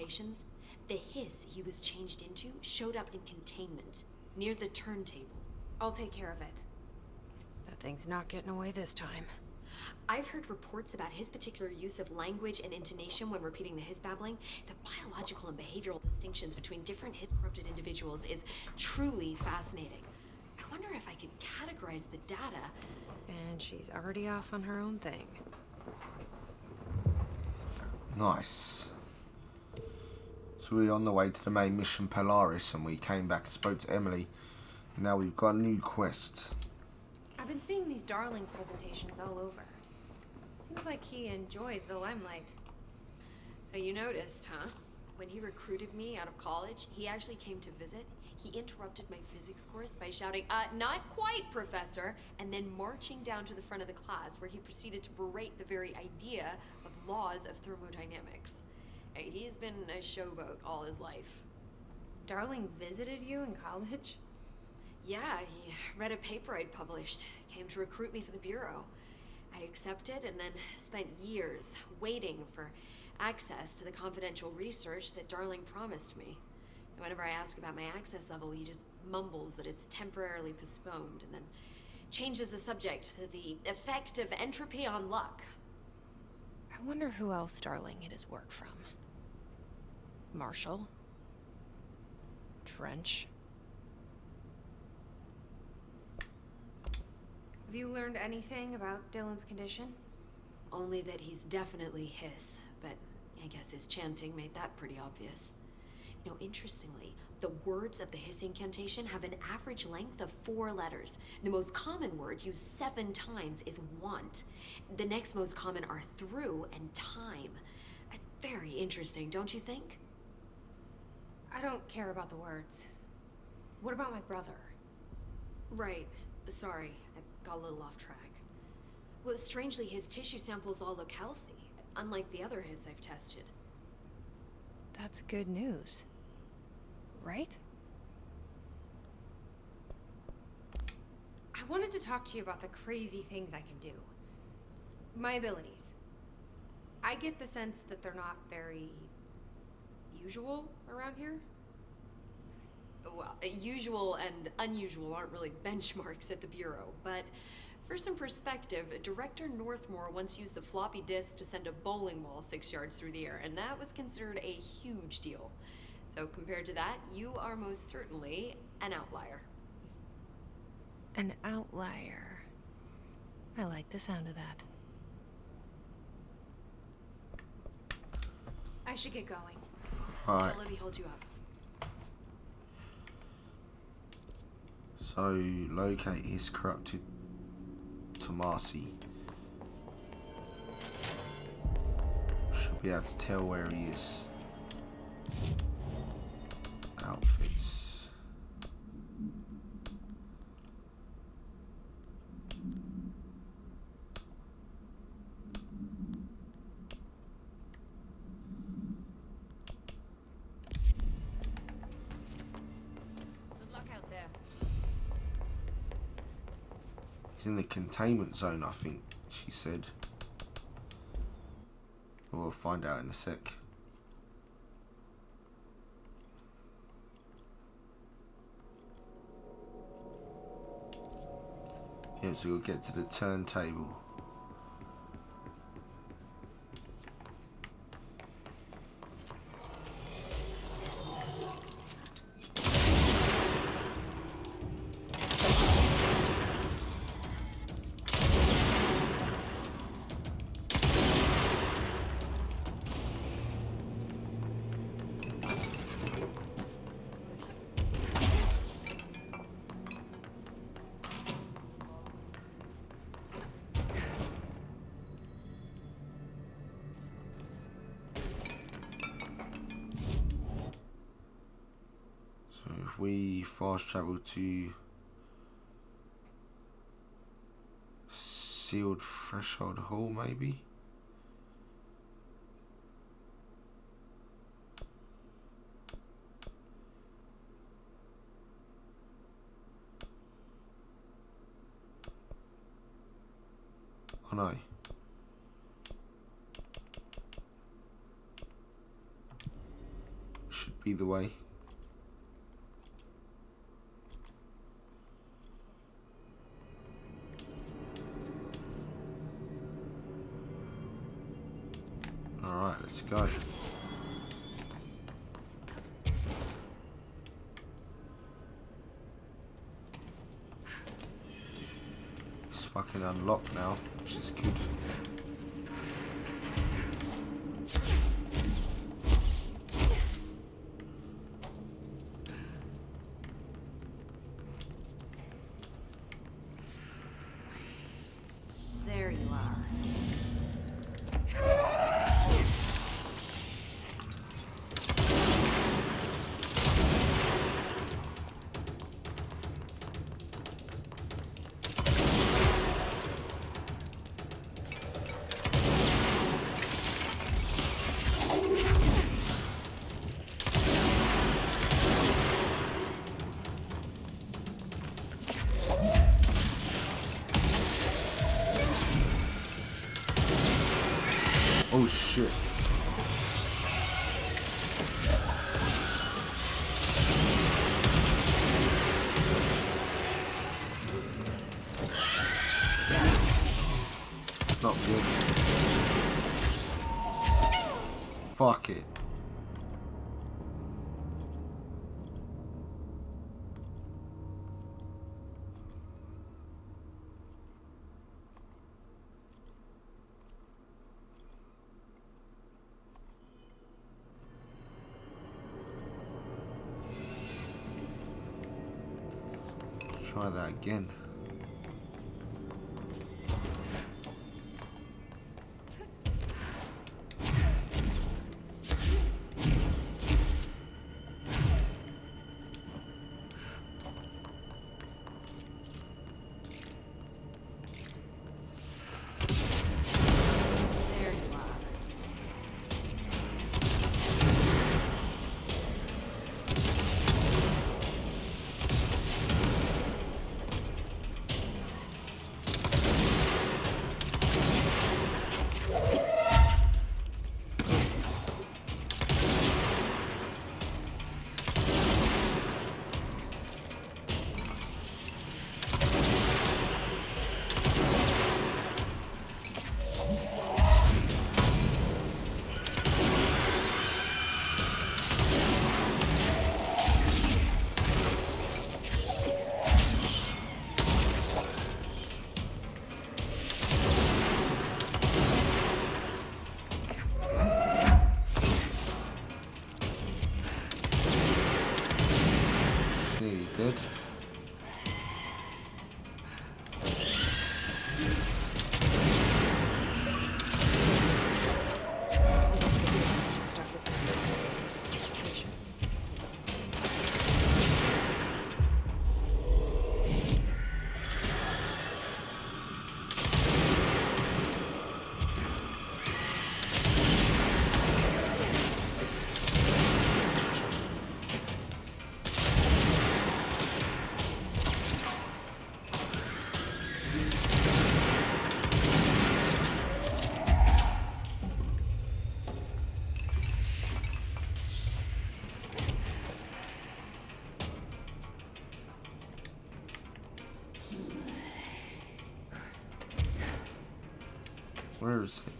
hallucinations, the hiss he was changed into showed up in containment, near the turntable. I'll take care of it. That thing's not getting away this time. I've heard reports about his particular use of language and intonation when repeating the hiss babbling. The biological and behavioral distinctions between different hiss-corrupted individuals is truly fascinating. I wonder if I could categorize the data. And she's already off on her own thing. Nice. So we're on the way to the main mission Polaris, and we came back and spoke to Emily. Now we've got a new quest. I've been seeing these Darling presentations all over. Seems like he enjoys the limelight. So you noticed, huh? When he recruited me out of college, he actually came to visit. He interrupted my physics course by shouting, not quite, Professor, and then marching down to the front of the class where he proceeded to berate the very idea of laws of thermodynamics. He's been a showboat all his life. Darling visited you in college? Yeah, he read a paper I'd published, came to recruit me for the Bureau. I accepted and then spent years waiting for access to the confidential research that Darling promised me. And whenever I ask about my access level, he just mumbles that it's temporarily postponed and then changes the subject to the effect of entropy on luck. I wonder who else Darling hid his work from. Marshall? Trench? Have you learned anything about Dylan's condition? Only that he's definitely hiss, but I guess his chanting made that pretty obvious. You know, interestingly, the words of the hiss incantation have an average length of 4 letters. The most common word used 7 times is want. The next most common are through and time. That's very interesting, don't you think? I don't care about the words. What about my brother? Right. Sorry, I got a little off track. Well, strangely, his tissue samples all look healthy, unlike the other hiss I've tested. That's good news. Right? I wanted to talk to you about the crazy things I can do. My abilities. I get the sense that they're not very usual around here. Well, usual and unusual aren't really benchmarks at the Bureau, but for some perspective, Director Northmore once used the floppy disk to send a bowling ball 6 yards through the air, and that was considered a huge deal. So compared to that, you are most certainly an outlier. An outlier. I like the sound of that. I should get going. Alright, Let me hold you up. so locate his corrupted Tommasi. Should be able to tell where he is. Outfits. Good luck out there. He's in the containment zone, I think she said. We'll find out in a sec. Yep, so we'll get to the turntable. So if we fast travel to sealed threshold hall, maybe. Oh no. be the way. Alright, let's go. It's fucking unlocked now, which is good. There you are. Oh shit. It's not good. Fuck it. Try that again. There you are. Nearly dead. Start with the patients. Where is it?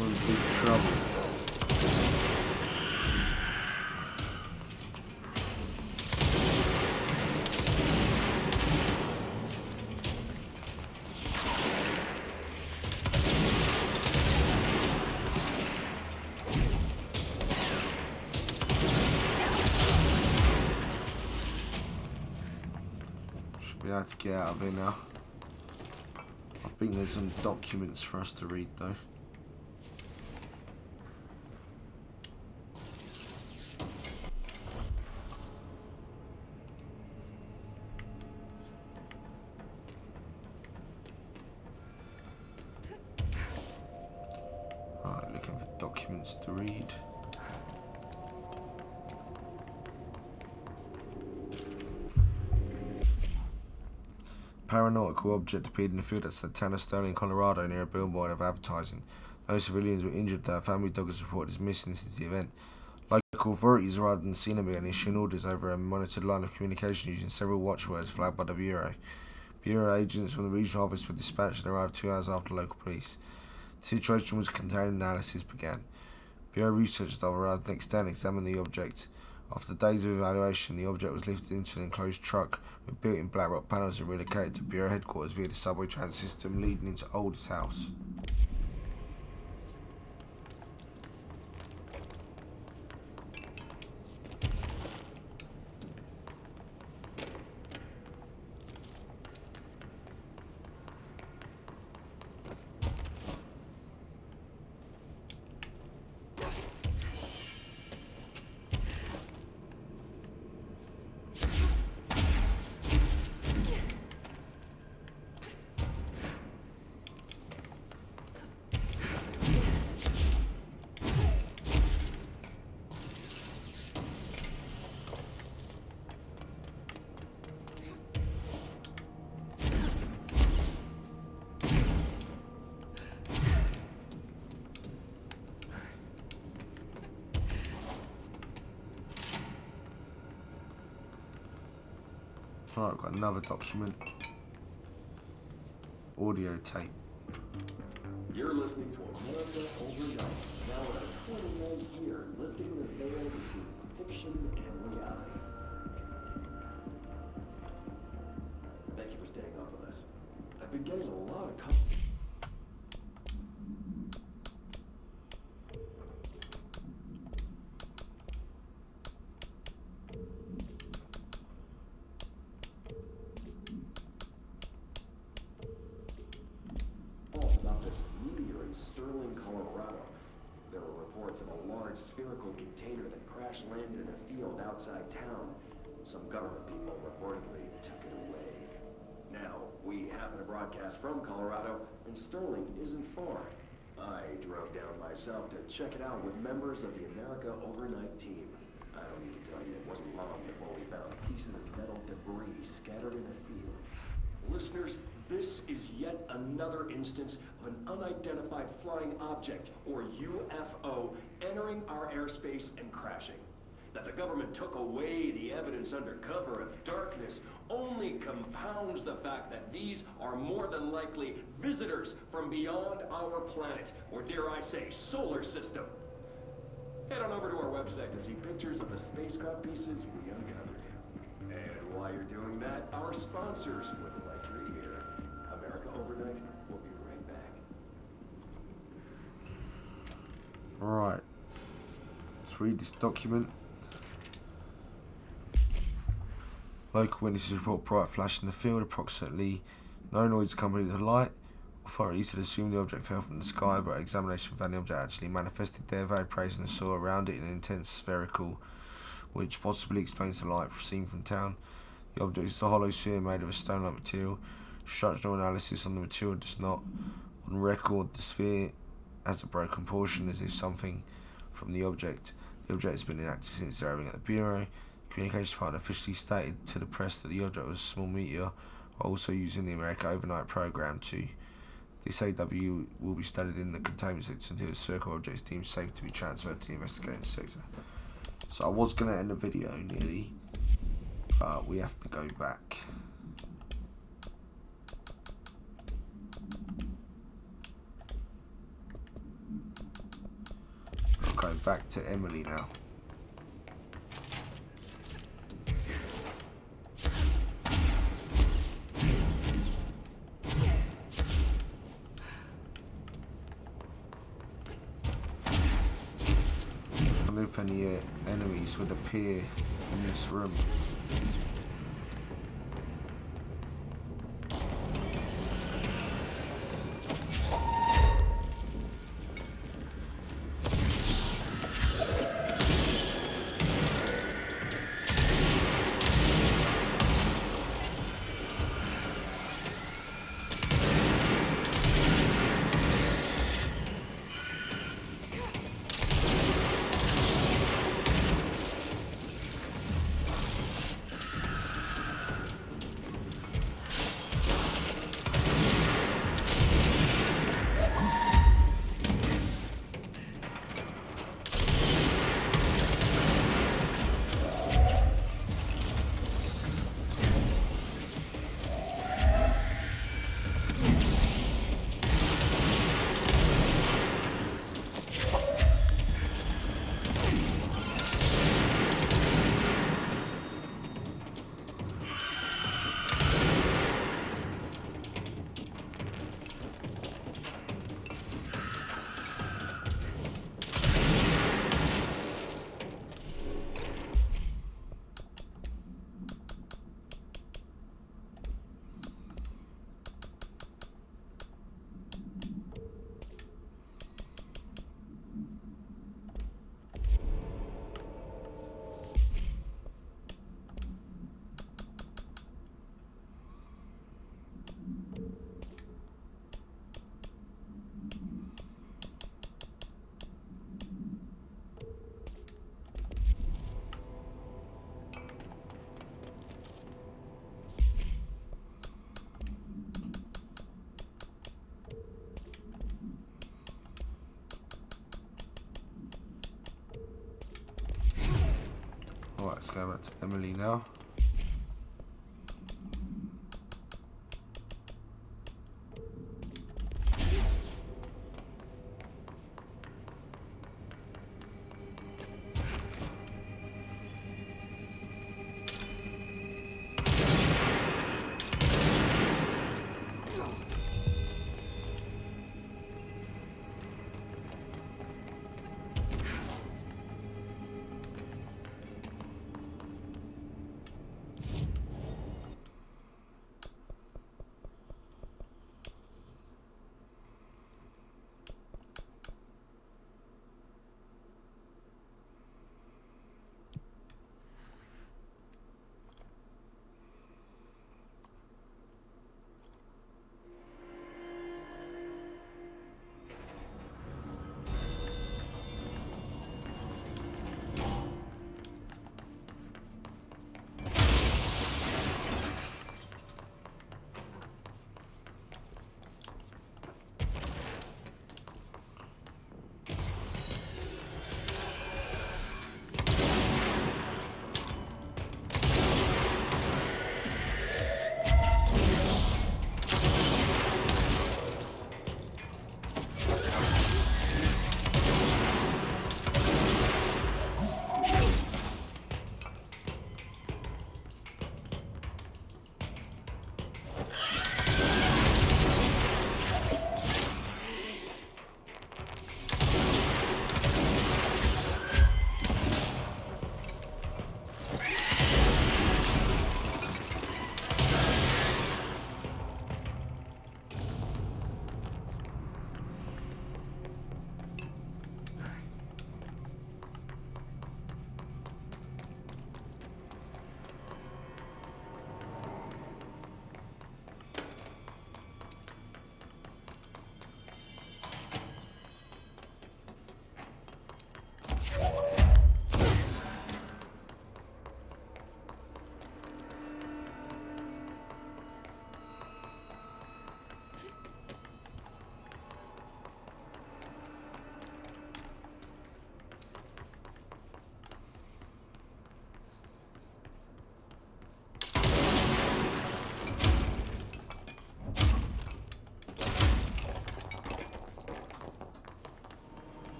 We're in big trouble. Should be able to get out of here now. I think there's some documents for us to read though. Right, looking for documents to read. Paranautical object appeared in the field at Santana Sterling, Colorado, near a billboard of advertising. No civilians were injured, though a family dog is reported as missing since the event. Local authorities arrived on the scene and began issuing orders over a monitored line of communication using several watchwords flagged by the Bureau. Bureau agents from the regional office were dispatched and arrived 2 hours after local police. The situation was contained and analysis began. Bureau research staff arrived next day and examined the object. After days of evaluation, the object was lifted into an enclosed truck with built-in black rock panels and relocated to Bureau headquarters via the subway transit system leading into Oldest House. Right, I've got another document. Audio tape. You're listening to America Overnight, now in our 29th year, lifting the veil between fiction and reality. Thank you for staying up with us. I've been getting a lot of about this meteor in Sterling, Colorado. There were reports of a large spherical container that crash landed in a field outside town. Some government people reportedly took it away. Now, we happen to broadcast from Colorado, and Sterling isn't far. I drove down myself to check it out with members of the America Overnight team. I don't need to tell you, it wasn't long before we found pieces of metal debris scattered in a field. Listeners, this is yet another instance of an unidentified flying object, or UFO, entering our airspace and crashing. That the government took away the evidence under cover of darkness only compounds the fact that these are more than likely visitors from beyond our planet, or dare I say, solar system. Head on over to our website to see pictures of the spacecraft pieces we uncovered. And while you're doing that, our sponsors would like your ear. America Overnight, we'll be right back. Right. Let's read this document. Local witnesses report bright flash in the field, approximately no noise accompanied the light. Authorities had assumed the object fell from the sky, but examination found the object actually manifested there, very praising the soil around it in an intense spherical, which possibly explains the light seen from town. The object is a hollow sphere made of a stone-like material. Structural analysis on the material does not on record the sphere has a broken portion, as if something from the object. The object has been inactive since arriving at the Bureau. The communications department officially stated to the press that the object was a small meteor, while also using the America Overnight program to. This AW will be studied in the containment sector until the spherical object is deemed safe to be transferred to the investigating sector. So I was going to end the video nearly, but we have to go back. I'll go back to Emily now. I wonder if any enemies would appear in this room. Alright, let's go back to Emily now.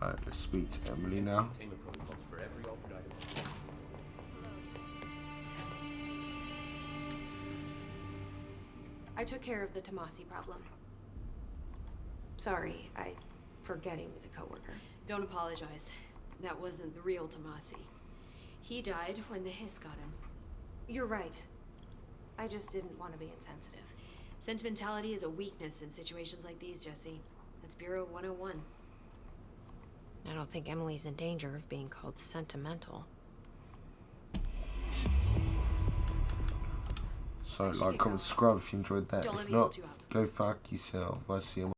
Alright, let's speak to Emily now. Containment protocols for every altered item. I took care of the Tommasi problem. Sorry, I forget he was a coworker. Don't apologize. That wasn't the real Tommasi. He died when the hiss got him. You're right. I just didn't want to be insensitive. Sentimentality is a weakness in situations like these, Jesse. That's Bureau 101. I don't think Emily's in danger of being called sentimental. So, like, comment, subscribe if you enjoyed that. Don't let If me hold not, you up. go fuck yourself. I'll see you.